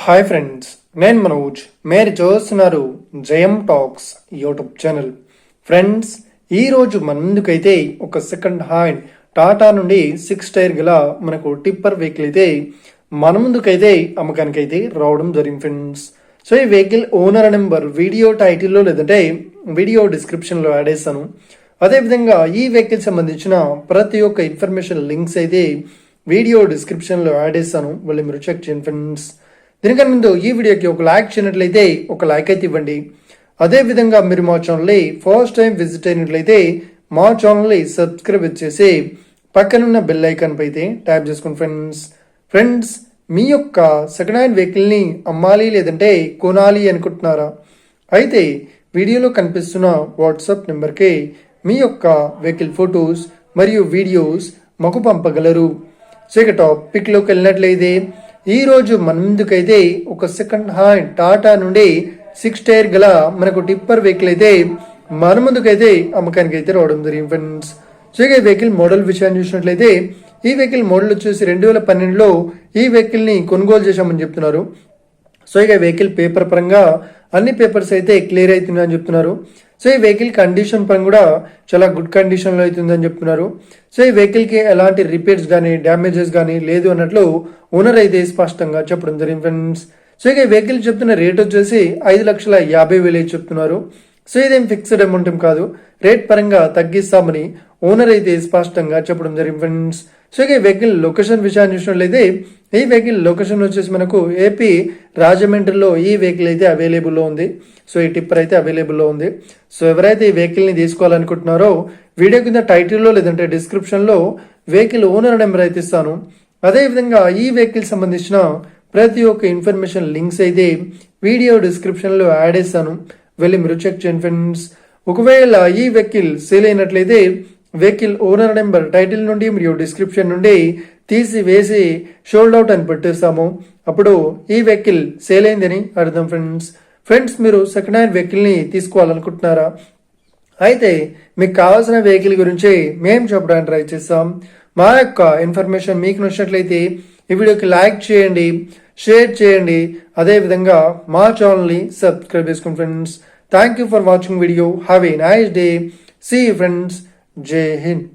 Hi friends, నేను మనోజ్. మీరు చూస్తున్నారు జయం టాక్స్ యూట్యూబ్ ఛానల్. ఫ్రెండ్స్, ఈరోజు మన ముందుకైతే ఒక సెకండ్ హ్యాండ్ టాటా నుండి 6 టైర్ గల మనకు టిప్పర్ వెహికల్ అయితే మన ముందుకైతే అమ్మకానికైతే రావడం జరిగింది ఫ్రెండ్స్. సో ఈ వెహికల్ ఓనర్ నెంబర్ వీడియో టైటిల్లో లేదంటే వీడియో డిస్క్రిప్షన్లో యాడ్ చేస్తాను. అదేవిధంగా ఈ వెహికల్ సంబంధించిన ప్రతి ఒక్క ఇన్ఫర్మేషన్ లింక్స్ అయితే వీడియో డిస్క్రిప్షన్లో యాడ్ చేస్తాను, వెళ్ళి మీరు చెక్ చేయండి ఫ్రెండ్స్. దీనికన్నా ముందు ఈ వీడియోకి ఒక లైక్ చేయనట్లయితే ఒక లైక్ అయితే ఇవ్వండి. అదేవిధంగా మీరు మా ఛానల్ని ఫస్ట్ టైం విజిట్ అయినట్లయితే మా ఛానల్ని సబ్స్క్రైబ్ చేసి పక్కనున్న బెల్ ఐకాన్ పై అయితే ట్యాప్ చేసుకోండి ఫ్రెండ్స్. మీ యొక్క సెకండ్ హ్యాండ్ వెహికల్ని అమ్మాలి లేదంటే కొనాలి అనుకుంటున్నారా? అయితే వీడియోలో కనిపిస్తున్న వాట్సాప్ నెంబర్కి మీ యొక్క వెహికల్ ఫొటోస్ మరియు వీడియోస్ మాకు పంపగలరు. సో ఇక టాపిక్లోకి వెళ్ళినట్లయితే ఈరోజు మన ముందుకైతే ఒక సెకండ్ హ్యాండ్ టాటా నుండి 6 టైర్ గల మనకు టిప్పర్ వెహికల్ అయితే మన ముందుకైతే అమ్మకానికి అయితే రావడం జరిగింది ఫ్రెండ్స్. సో ఇక వెహికల్ మోడల్ విషయాన్ని చూసినట్లయితే ఈ వెహికల్ మోడల్ వచ్చేసి 2012లో ఈ వెహికల్ని కొనుగోలు చేశామని చెప్తున్నారు. సో ఇక వెహికల్ పేపర్ పరంగా అన్ని పేపర్స్ అయితే క్లియర్ అవుతున్నాయని చెప్తున్నారు. సో ఈ వెహికల్ కండిషన్ పరంగా కూడా చాలా గుడ్ కండిషన్లో అవుతుందని చెప్తున్నారు. సో ఈ వెహికల్కి ఎలాంటి రిపేర్స్ కానీ డ్యామేజెస్ కానీ లేదు అన్నట్లు ఓనర్ అయితే స్పష్టంగా చెప్పడం జరిగింది ఫ్రెండ్స్. సో ఇక ఈ వెహికల్ చెప్తున్న రేట్ వచ్చేసి 5,50,000 చెప్తున్నారు. సో ఇదేం ఫిక్స్డ్ అమౌంట్ ఏం కాదు, రేట్ పరంగా తగ్గిస్తామని ఓనర్ అయితే స్పష్టంగా చెప్పడం జరిగింది ఫ్రెండ్స్. సో ఇక ఈ వెహికల్ లొకేషన్ విషయాన్ని చూసినట్లయితే ఈ వెహికల్ లొకేషన్ వచ్చేసి మనకు ఏపీ రాజమండ్రిలో ఈ వెహికల్ అయితే అవైలబుల్లో ఉంది. సో ఈ టిప్పర్ అయితే అవైలబుల్లో ఉంది. సో ఎవరైతే ఈ వెహికల్ని తీసుకోవాలనుకుంటున్నారో వీడియో కింద టైటిల్లో లేదంటే డిస్క్రిప్షన్లో వెహికల్ ఓనర్ నెంబర్ అయితే ఇస్తాను. అదేవిధంగా ఈ వెహికల్ సంబంధించిన ప్రతి ఒక్క ఇన్ఫర్మేషన్ లింక్స్ అయితే వీడియో డిస్క్రిప్షన్లో యాడ్ చేస్తాను, వెళ్ళి మీరు చెక్ చేయండి ఫ్రెండ్స్. ఒకవేళ ఈ వెహికల్ సేల్ అయినట్లయితే వెహికల్ ఓనర్ నెంబర్ టైటిల్ నుండి మరియు డిస్క్రిప్షన్ నుండి తీసి వేసి షోల్డ్ అవుట్ అని పెట్టేస్తాము. అప్పుడు ఈ వెహికల్ సేల్ అయిందని అర్థం ఫ్రెండ్స్. మీరు సెకండ్ హ్యాండ్ వెహికల్ని తీసుకోవాలనుకుంటున్నారా? అయితే మీకు కావాల్సిన వెహికల్ గురించి మేము చెప్పడానికి ట్రై చేస్తాం. మా యొక్క ఇన్ఫర్మేషన్ మీకు నచ్చినట్లయితే ఈ వీడియోకి లైక్ చేయండి, షేర్ చేయండి, అదేవిధంగా మా ఛానల్ని సబ్స్క్రైబ్ చేసుకోండి friends. Thank you for watching video. Have a nice day. See you friends. Jai Hind.